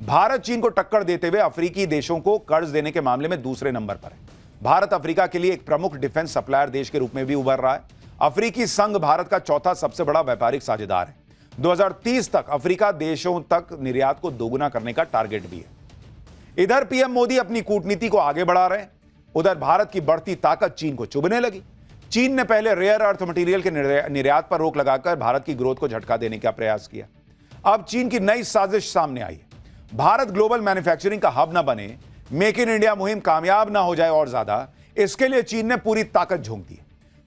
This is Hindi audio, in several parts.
भारत चीन को टक्कर देते हुए अफ्रीकी देशों को कर्ज देने के मामले में दूसरे नंबर पर है। भारत अफ्रीका के लिए एक प्रमुख डिफेंस सप्लायर देश के रूप में भी उभर रहा है। अफ्रीकी संघ भारत का चौथा सबसे बड़ा व्यापारिक साझेदार है। 2030 तक अफ्रीका देशों तक निर्यात को दोगुना करने का टारगेट भी है। इधर पीएम मोदी अपनी कूटनीति को आगे बढ़ा रहे हैं, उधर भारत की बढ़ती ताकत चीन को चुभने लगी। चीन ने पहले रेयर अर्थ मटेरियल के निर्यात पर रोक लगाकर भारत की ग्रोथ को झटका देने का प्रयास किया। अब चीन की नई साजिश सामने आई है। भारत ग्लोबल मैन्युफैक्चरिंग का हब ना बने, मेक इन इंडिया मुहिम कामयाब ना हो जाए और ज्यादा, इसके लिए चीन ने पूरी ताकत झोंक दी।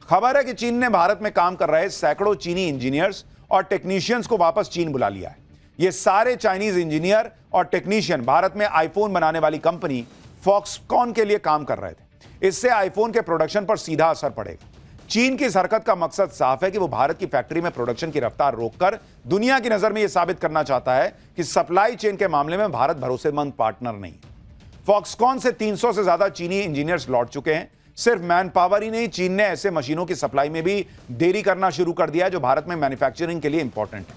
खबर है कि चीन ने भारत में काम कर रहे सैकड़ों चीनी इंजीनियर्स और टेक्नीशियंस को वापस चीन बुला लिया है। ये सारे चाइनीज इंजीनियर और टेक्नीशियन भारत में आईफोन बनाने वाली कंपनी फॉक्सकॉन के लिए काम कर रहे थे। इससे आईफोन के प्रोडक्शन पर सीधा असर पड़ेगा। चीन की इस हरकत का मकसद साफ है कि वो भारत की फैक्ट्री में प्रोडक्शन की रफ्तार रोककर दुनिया की नजर में यह साबित करना चाहता है कि सप्लाई चेन के मामले में भारत भरोसेमंद पार्टनर नहीं। फॉक्सकॉन से 300 से ज्यादा चीनी इंजीनियर्स लौट चुके हैं। सिर्फ मैन पावर ही नहीं, चीन ने ऐसे मशीनों की सप्लाई में भी देरी करना शुरू कर दिया है जो भारत में मैन्युफैक्चरिंग के लिए इंपॉर्टेंट है।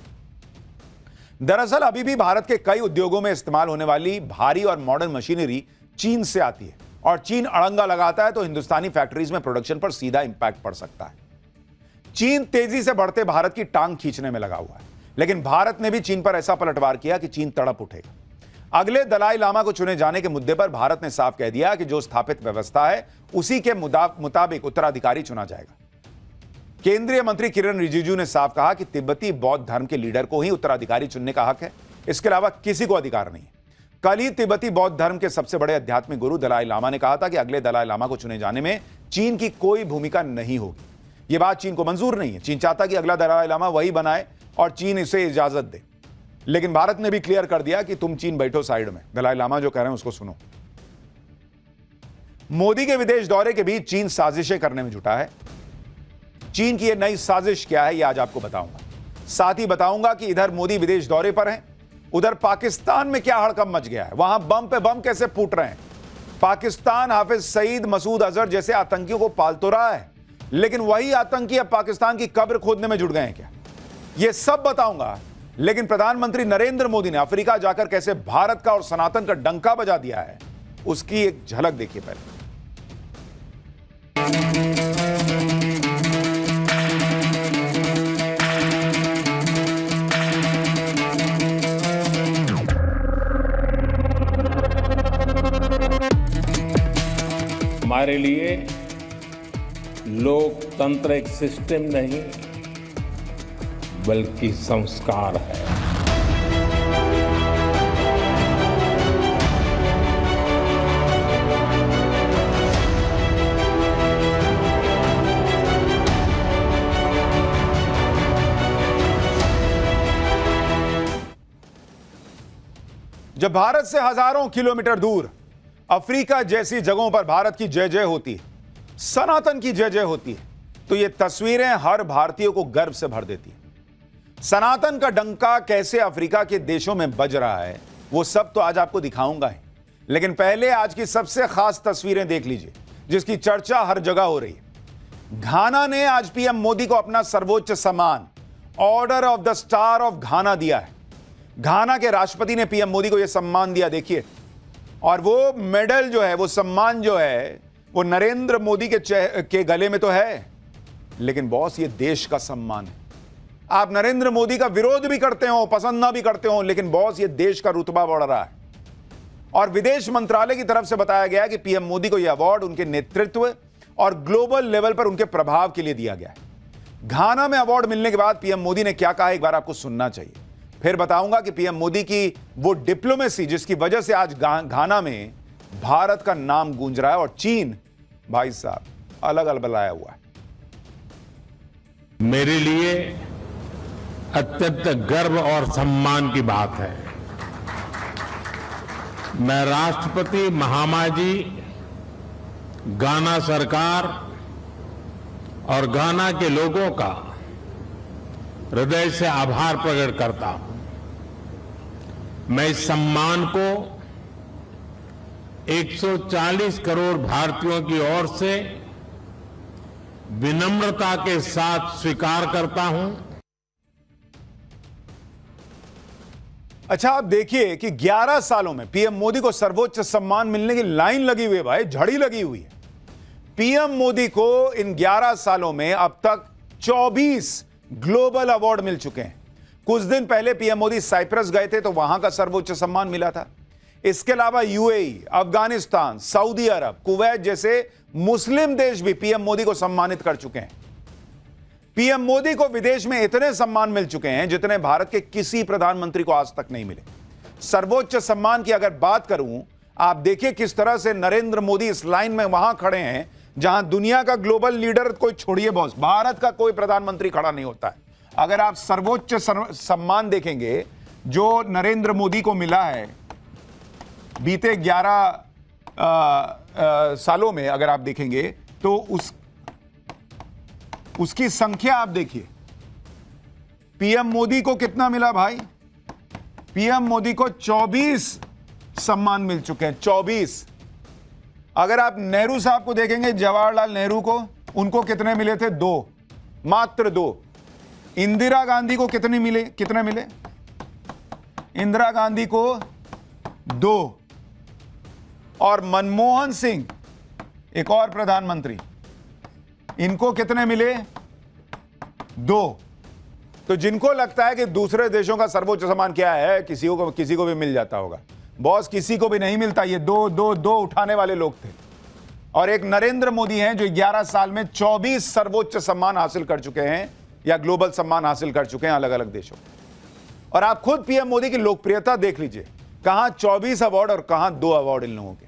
दरअसल अभी भी भारत के कई उद्योगों में इस्तेमाल होने वाली भारी और मॉडर्न मशीनरी चीन से आती है और चीन अड़ंगा लगाता है तो हिंदुस्तानी फैक्ट्रीज में प्रोडक्शन पर सीधा इंपैक्ट पड़ सकता है। चीन तेजी से बढ़ते भारत की टांग खींचने में लगा हुआ है, लेकिन भारत ने भी चीन पर ऐसा पलटवार किया कि चीन तड़प उठेगा। अगले दलाई लामा को चुने जाने के मुद्दे पर भारत ने साफ कह दिया कि जो स्थापित व्यवस्था है उसी के मुताबिक उत्तराधिकारी चुना जाएगा। केंद्रीय मंत्री किरण रिजिजू ने साफ कहा कि तिब्बती बौद्ध धर्म के लीडर को ही उत्तराधिकारी चुनने का हक है, इसके अलावा किसी को अधिकार नहीं। कल ही तिब्बती बौद्ध धर्म के सबसे बड़े आध्यात्मिक गुरु दलाई लामा ने कहा था कि अगले दलाई लामा को चुने जाने में चीन की कोई भूमिका नहीं होगी। यह बात चीन को मंजूर नहीं है। चीन चाहता कि अगला दलाई लामा वही बनाए और चीन इसे इजाजत दे, लेकिन भारत ने भी क्लियर कर दिया कि तुम चीन बैठो साइड में, दलाई लामा जो कह रहे हैं उसको सुनो। मोदी के विदेश दौरे के बीच चीन साजिशें करने में जुटा है। चीन की यह नई साजिश क्या है, यह आज आपको बताऊंगा। साथ ही बताऊंगा कि इधर मोदी विदेश दौरे पर हैं, उधर पाकिस्तान में क्या हड़कंप मच गया है, वहां बम पे बम कैसे फूट रहे हैं। पाकिस्तान हाफिज सईद, मसूद अजहर जैसे आतंकियों को पाल तो रहा है, लेकिन वही आतंकी अब पाकिस्तान की कब्र खोदने में जुट गए हैं क्या, यह सब बताऊंगा। लेकिन प्रधानमंत्री नरेंद्र मोदी ने अफ्रीका जाकर कैसे भारत का और सनातन का डंका बजा दिया है, उसकी एक झलक देखिए पहले। हमारे लिए लोकतंत्र एक सिस्टम नहीं बल्कि संस्कार है। जब भारत से हजारों किलोमीटर दूर अफ्रीका जैसी जगहों पर भारत की जय जय होती है, सनातन की जय जय होती है, तो ये तस्वीरें हर भारतीय को गर्व से भर देती है। सनातन का डंका कैसे अफ्रीका के देशों में बज रहा है, वो सब तो आज आपको दिखाऊंगा ही, लेकिन पहले आज की सबसे खास तस्वीरें देख लीजिए जिसकी चर्चा हर जगह हो रही है। घाना ने आज पीएम मोदी को अपना सर्वोच्च सम्मान order of the star of घाना दिया है। घाना के राष्ट्रपति ने पीएम मोदी को यह सम्मान दिया, देखिए, और वो मेडल जो है, वो सम्मान जो है, वो नरेंद्र मोदी के गले में तो है, लेकिन बॉस ये देश का सम्मान है। आप नरेंद्र मोदी का विरोध भी करते हो, पसंद ना भी करते हो, लेकिन बॉस ये देश का रुतबा बढ़ रहा है। और विदेश मंत्रालय की तरफ से बताया गया कि पीएम मोदी को यह अवार्ड उनके नेतृत्व और ग्लोबल लेवल पर उनके प्रभाव के लिए दिया गया है। घाना में अवार्ड मिलने के बाद पीएम मोदी ने क्या कहा, एक बार आपको सुनना चाहिए, फिर बताऊंगा कि पीएम मोदी की वो डिप्लोमेसी जिसकी वजह से आज घाना में भारत का नाम गूंज रहा है और चीन भाई साहब अलग अलग लाया हुआ है। मेरे लिए अत्यंत गर्व और सम्मान की बात है। मैं राष्ट्रपति महामाजी, घाना सरकार और घाना के लोगों का हृदय से आभार प्रकट करता हूं। मैं इस सम्मान को 140 करोड़ भारतीयों की ओर से विनम्रता के साथ स्वीकार करता हूं। अच्छा, आप देखिए कि 11 सालों में पीएम मोदी को सर्वोच्च सम्मान मिलने की लाइन लगी हुई है भाई, झड़ी लगी हुई है। पीएम मोदी को इन 11 सालों में अब तक 24 ग्लोबल अवार्ड मिल चुके हैं। कुछ दिन पहले पीएम मोदी साइप्रस गए थे तो वहां का सर्वोच्च सम्मान मिला था। इसके अलावा यूएई, अफगानिस्तान, सऊदी अरब, कुवैत जैसे मुस्लिम देश भी पीएम मोदी को सम्मानित कर चुके हैं। पीएम मोदी को विदेश में इतने सम्मान मिल चुके हैं जितने भारत के किसी प्रधानमंत्री को आज तक नहीं मिले। सर्वोच्च सम्मान की अगर बात करूं, आप देखिए किस तरह से नरेंद्र मोदी इस लाइन में वहां खड़े हैं जहां दुनिया का ग्लोबल लीडर कोई छोड़िए बॉस, भारत का कोई प्रधानमंत्री खड़ा नहीं होता है। अगर आप सर्वोच्च सम्मान देखेंगे जो नरेंद्र मोदी को मिला है बीते 11 सालों में, अगर आप देखेंगे तो उसकी संख्या आप देखिए। पीएम मोदी को कितना मिला भाई? पीएम मोदी को 24 सम्मान मिल चुके हैं, 24। अगर आप नेहरू साहब को देखेंगे, जवाहरलाल नेहरू को, उनको कितने मिले थे? 2, मात्र 2। इंदिरा गांधी को कितने मिले? इंदिरा गांधी को 2। और मनमोहन सिंह, एक और प्रधानमंत्री, इनको कितने मिले? 2। तो जिनको लगता है कि दूसरे देशों का सर्वोच्च सम्मान क्या है, किसी को भी मिल जाता होगा, बॉस किसी को भी नहीं मिलता। ये 2 उठाने वाले लोग थे। और एक नरेंद्र मोदी हैं जो 11 साल में 24 सर्वोच्च सम्मान हासिल कर चुके हैं या ग्लोबल सम्मान हासिल कर चुके हैं अलग अलग देशों। और आप खुद पीएम मोदी की लोकप्रियता देख लीजिए, कहां 24 अवार्ड और कहां 2 अवार्ड इन लोगों के।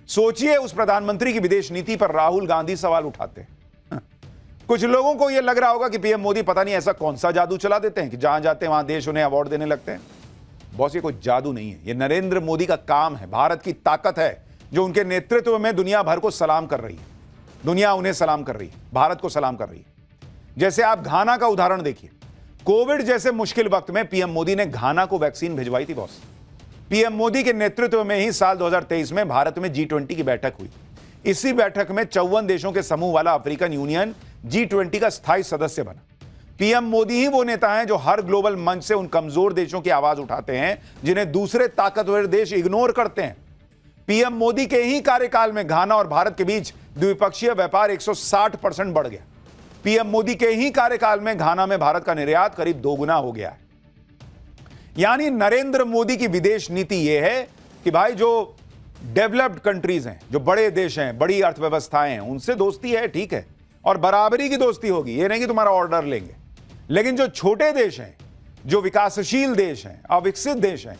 सोचिए उस प्रधानमंत्री की विदेश नीति पर राहुल गांधी सवाल उठाते हैं। कुछ लोगों को यह लग रहा होगा कि पीएम मोदी पता नहीं ऐसा कौन सा जादू चला देते हैं कि जहां जाते हैं वहां देश उन्हें अवार्ड देने लगते हैं। बॉस, ये कोई जादू नहीं है, ये नरेंद्र मोदी का काम है, भारत की ताकत है जो उनके नेतृत्व में दुनिया भर को सलाम कर रही है। दुनिया उन्हें सलाम कर रही है, भारत को सलाम कर रही है। जैसे आप घाना का उदाहरण देखिए, कोविड जैसे मुश्किल वक्त में पीएम मोदी ने घाना को वैक्सीन भिजवाई थी बॉस। पीएम मोदी के नेतृत्व में ही साल 2023 में भारत में G20 की बैठक हुई। इसी बैठक में 54 देशों के समूह वाला अफ्रीकन यूनियन G20 का स्थायी सदस्य बना। पीएम मोदी ही वो नेता हैं जो हर ग्लोबल मंच से उन कमजोर देशों की आवाज उठाते हैं जिन्हें दूसरे ताकतवर देश इग्नोर करते हैं। पीएम मोदी के ही कार्यकाल में घाना और भारत के बीच द्विपक्षीय व्यापार 160% बढ़ गया। पीएम मोदी के ही कार्यकाल में घाना में भारत का निर्यात करीब 2 गुना हो गया है। यानी नरेंद्र मोदी की विदेश नीति यह है कि भाई जो डेवलप्ड कंट्रीज हैं, जो बड़े देश हैं, बड़ी अर्थव्यवस्थाएं हैं, उनसे दोस्ती है, ठीक है, और बराबरी की दोस्ती होगी, ये नहीं कि तुम्हारा ऑर्डर लेंगे। लेकिन जो छोटे देश हैं, जो विकासशील देश हैं, अविकसित देश हैं,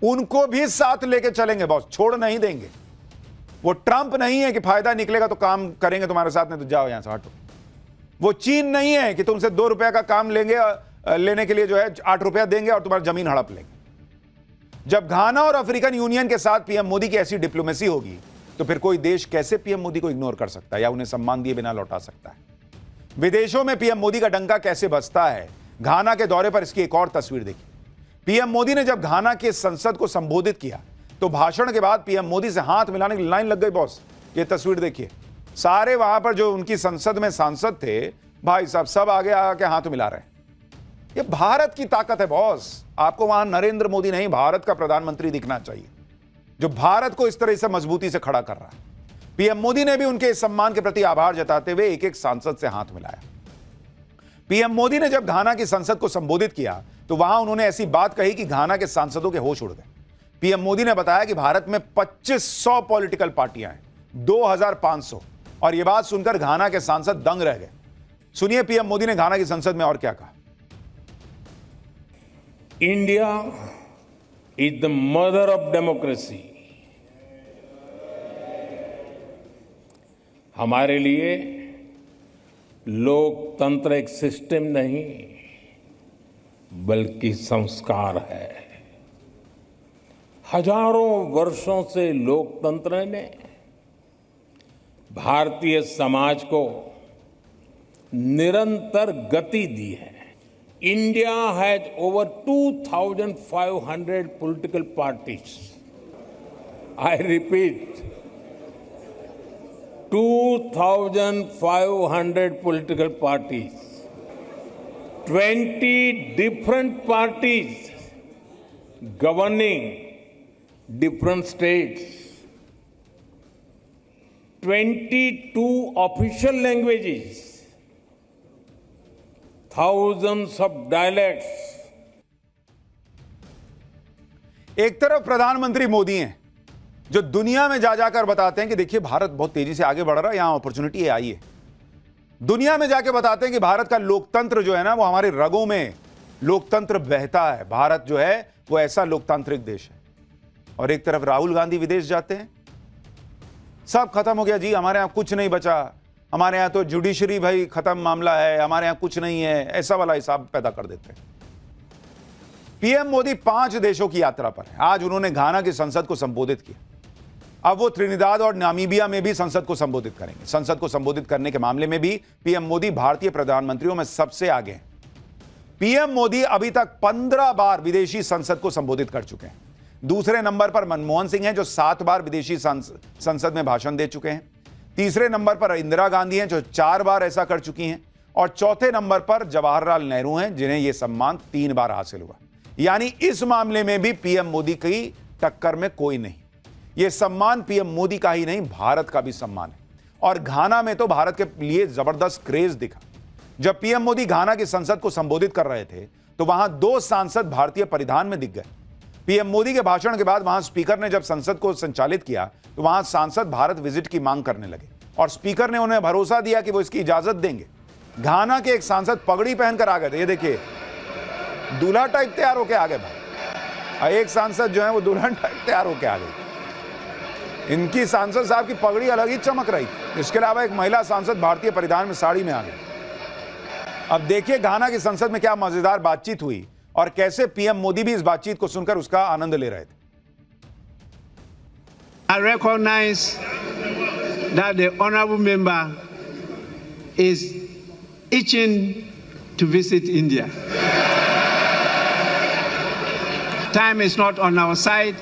उनको भी साथ लेके चलेंगे बॉस, छोड़ नहीं देंगे। वो ट्रंप नहीं है कि फायदा निकलेगा तो काम करेंगे तुम्हारे साथ, नहीं तो जाओ यहां से हटो। वो चीन नहीं है कि तुमसे 2 रुपए का काम लेने के लिए जो है 8 रुपया देंगे और तुम्हारी जमीन हड़प लेंगे। जब घाना और अफ्रीकन यूनियन के साथ पीएम मोदी की ऐसी डिप्लोमेसी होगी तो फिर कोई देश कैसे पीएम मोदी को इग्नोर कर सकता है या उन्हें सम्मान दिए बिना लौटा सकता है? विदेशों में पीएम मोदी का डंका कैसे बजता है, घाना के दौरे पर इसकी एक और तस्वीर देखिए। पीएम मोदी ने जब घाना के संसद को संबोधित किया तो भाषण के बाद पीएम मोदी से हाथ मिलाने की लाइन लग गई बॉस। ये तस्वीर देखिए, सारे वहां पर जो उनकी संसद में सांसद थे, भाई साहब सब आगे आके हाथ मिला रहे हैं। ये भारत की ताकत है बॉस। आपको वहां नरेंद्र मोदी नहीं, भारत का प्रधानमंत्री दिखना चाहिए जो भारत को इस तरह से मजबूती से खड़ा कर रहा है। पीएम मोदी ने भी उनके इस सम्मान के प्रति आभार जताते हुए एक एक सांसद से हाथ मिलाया। पीएम मोदी ने जब घाना की संसद को संबोधित किया तो वहां उन्होंने ऐसी बात कही कि घाना के सांसदों के होश उड़ गए। पीएम मोदी ने बताया कि भारत में 2500 पॉलिटिकल पार्टियां हैं, 2500, और यह बात सुनकर घाना के सांसद दंग रह गए। सुनिए पीएम मोदी ने घाना की संसद में और क्या कहा। India is the mother of democracy. हमारे लिए लोकतंत्र एक सिस्टम नहीं बल्कि संस्कार है। हजारों वर्षों से लोकतंत्र ने भारतीय समाज को निरंतर गति दी है। India has over 2500 political parties. I repeat, 2500 political parties, 20 different parties governing different states, 22 official languages, thousands of dialects. एक तरफ प्रधानमंत्री मोदी हैं जो दुनिया में जा जाकर बताते हैं कि देखिए भारत बहुत तेजी से आगे बढ़ रहा है, यहां अपॉर्चुनिटी आई है। दुनिया में जाके बताते हैं कि भारत का लोकतंत्र जो है ना, वो हमारे रगों में लोकतंत्र बहता है, भारत जो है वो ऐसा लोकतांत्रिक देश है। और एक तरफ राहुल गांधी विदेश जाते हैं, सब खत्म हो गया जी, हमारे यहां कुछ नहीं बचा, हमारे यहां तो जुडिशरी भाई खत्म मामला है, हमारे यहां कुछ नहीं है, ऐसा वाला हिसाब पैदा कर देते हैं। पीएम मोदी 5 देशों की यात्रा पर है। आज उन्होंने घाना की संसद को संबोधित किया। अब वो त्रिनिदाद और नामीबिया में भी संसद को संबोधित करेंगे। संसद को संबोधित करने के मामले में भी पीएम मोदी भारतीय प्रधानमंत्रियों में सबसे आगे हैं। पीएम मोदी अभी तक 15 बार विदेशी संसद को संबोधित कर चुके हैं। दूसरे नंबर पर मनमोहन सिंह हैं जो 7 बार विदेशी संसद में भाषण दे चुके हैं। तीसरे नंबर पर इंदिरा गांधी हैं जो 4 बार ऐसा कर चुकी हैं। और चौथे नंबर पर जवाहरलाल नेहरू हैं जिन्हें यह सम्मान 3 बार हासिल हुआ। यानी इस मामले में भी पीएम मोदी की टक्कर में कोई नहीं। यह सम्मान पीएम मोदी का ही नहीं, भारत का भी सम्मान है। और घाना में तो भारत के लिए जबरदस्त क्रेज दिखा। जब पीएम मोदी घाना की संसद को संबोधित कर रहे थे तो वहां 2 सांसद भारतीय परिधान में दिख गए। पीएम मोदी के भाषण के बाद वहां स्पीकर ने जब संसद को संचालित किया तो वहां सांसद भारत विजिट की मांग करने लगे और स्पीकर ने उन्हें भरोसा दिया कि वो इसकी इजाजत देंगे। घाना के एक सांसद पगड़ी पहनकर आ गए थे, ये देखिए दूल्हा टाइप तैयार होकर आ गए भाई। एक सांसद जो है वो दुल्हन टाइप तैयार होकर आ गई। इनकी सांसद साहब की पगड़ी अलग ही चमक रही थी। इसके अलावा एक महिला सांसद भारतीय परिधान में साड़ी में आ गई। अब देखिए घाना की संसद में क्या मजेदार बातचीत हुई और कैसे पीएम मोदी भी इस बातचीत को सुनकर उसका आनंद ले रहे थे। I recognize that the honorable member is itching to visit India. Time is not on our side,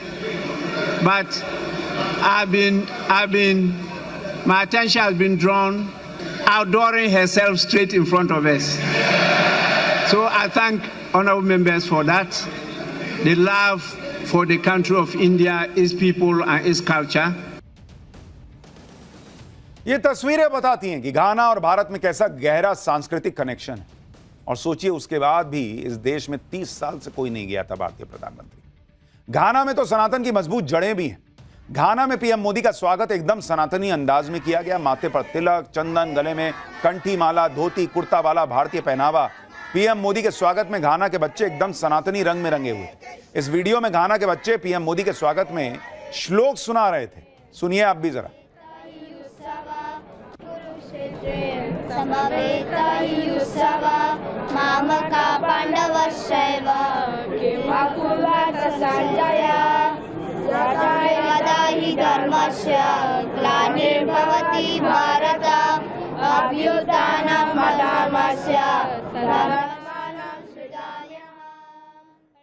but my attention has been drawn outdooring herself straight in front of us. So I thank honorable members for that. The love for the country of India, its people and its culture. ये तस्वीरें बताती हैं कि घाना और भारत में कैसा गहरा सांस्कृतिक कनेक्शन है। और सोचिए उसके बाद भी इस देश में 30 साल से कोई नहीं गया था भारतीय प्रधानमंत्री। घाना में तो सनातन की मजबूत जड़ें भी हैं। घाना में पीएम मोदी का स्वागत एकदम सनातनी अंदाज में किया गया। माथे पर तिलक, चंदन, गले में कंठी माला, धोती कुर्ता वाला भारतीय पहनावा। पीएम मोदी के स्वागत में घाना के बच्चे एकदम सनातनी रंग में रंगे हुए। इस वीडियो में घाना के बच्चे पीएम मोदी के स्वागत में श्लोक सुना रहे थे। सुनिए आप भी जरा।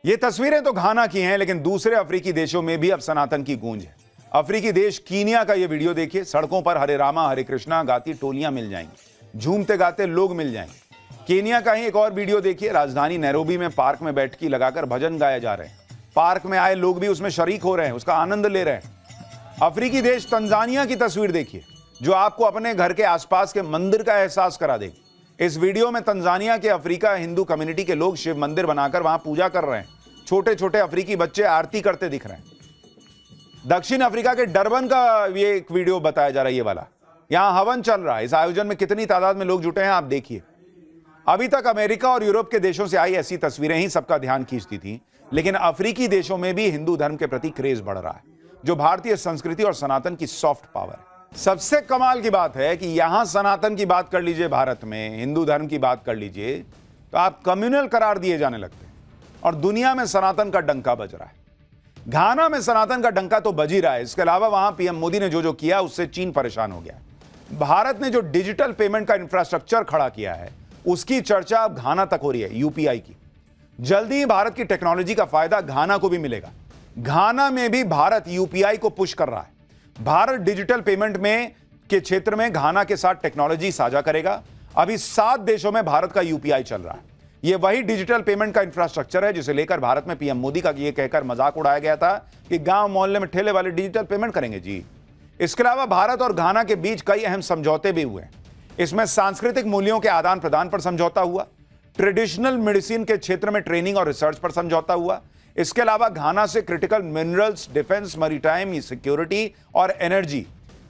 ये तस्वीरें तो घाना की हैं, लेकिन दूसरे अफ्रीकी देशों में भी अब सनातन की गूंज है। अफ्रीकी देश कीनिया का ये वीडियो देखिए। सड़कों पर हरे रामा हरे कृष्णा गाती टोलियां मिल जाएंगी, झूमते गाते लोग मिल जाएंगे। केनिया का ही एक और वीडियो देखिए। राजधानी नैरोबी में पार्क में बैठकी लगाकर भजन गाए जा रहे हैं। पार्क में आए लोग भी उसमें शरीक हो रहे हैं, उसका आनंद ले रहे हैं। अफ्रीकी देश तंजानिया की तस्वीर देखिए जो आपको अपने घर के आसपास के मंदिर का एहसास करा देगी। इस वीडियो में तंजानिया के अफ्रीका हिंदू कम्युनिटी के लोग शिव मंदिर बनाकर वहां पूजा कर रहे हैं। छोटे छोटे अफ्रीकी बच्चे आरती करते दिख रहे हैं। दक्षिण अफ्रीका के डरबन का ये एक वीडियो बताया जा रहा है, ये वाला। यहां हवन चल रहा है। इस आयोजन में कितनी तादाद में लोग जुटे हैं आप देखिए। अभी तक अमेरिका और यूरोप के देशों से आई ऐसी तस्वीरें ही सबका ध्यान खींचती थी, लेकिन अफ्रीकी देशों में भी हिंदू धर्म के प्रति क्रेज बढ़ रहा है, जो भारतीय संस्कृति और सनातन की सॉफ्ट पावर है। सबसे कमाल की बात है कि यहां सनातन की बात कर लीजिए, भारत में हिंदू धर्म की बात कर लीजिए तो आप कम्युनल करार दिए जाने लगते हैं और दुनिया में सनातन का डंका बज रहा है। घाना में सनातन का डंका तो बज ही रहा है। इसके अलावा वहां पीएम मोदी ने जो किया उससे चीन परेशान हो गया। भारत ने जो डिजिटल पेमेंट का इंफ्रास्ट्रक्चर खड़ा किया है उसकी चर्चा अब घाना तक हो रही है, यूपीआई की। जल्दी ही भारत की टेक्नोलॉजी का फायदा घाना को भी मिलेगा। घाना में भी भारत यूपीआई को पुश कर रहा है। भारत डिजिटल पेमेंट में के क्षेत्र में घाना के साथ टेक्नोलॉजी साझा करेगा। अभी 7 देशों में भारत का यूपीआई चल रहा है। यह वही डिजिटल पेमेंट का इंफ्रास्ट्रक्चर है जिसे लेकर भारत में पीएम मोदी का यह कहकर मजाक उड़ाया गया था कि गांव मोहल्ले में ठेले वाले डिजिटल पेमेंट करेंगे जी। इसके अलावा भारत और घाना के बीच कई अहम समझौते भी हुए। इसमें सांस्कृतिक मूल्यों के आदान प्रदान पर समझौता हुआ, ट्रेडिशनल मेडिसिन के क्षेत्र में ट्रेनिंग और रिसर्च पर समझौता हुआ। इसके अलावा घाना से critical minerals, defence, maritime security और एनर्जी,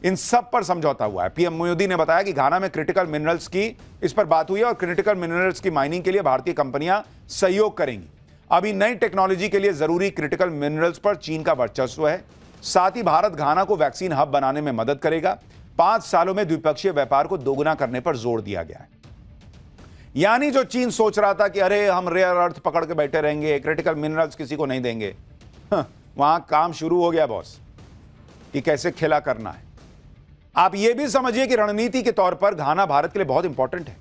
इन सब पर समझौता हुआ है। पीएम मोदी ने बताया कि घाना में क्रिटिकल मिनरल्स की इस पर बात हुई है और क्रिटिकल मिनरल्स की माइनिंग के लिए भारतीय कंपनियां सहयोग करेंगी। अभी नई टेक्नोलॉजी के लिए जरूरी क्रिटिकल मिनरल्स पर चीन का वर्चस्व है। साथ ही भारत घाना को वैक्सीन हब बनाने में मदद करेगा। 5 सालों में द्विपक्षीय व्यापार को दोगुना करने पर जोर दिया गया है। यानी जो चीन सोच रहा था कि अरे हम रेयर अर्थ पकड़ के बैठे रहेंगे, क्रिटिकल मिनरल्स किसी को नहीं देंगे, वहां काम शुरू हो गया बॉस, कि कैसे खेला करना है। आप यह भी समझिए कि रणनीति के तौर पर घाना भारत के लिए बहुत इंपॉर्टेंट है।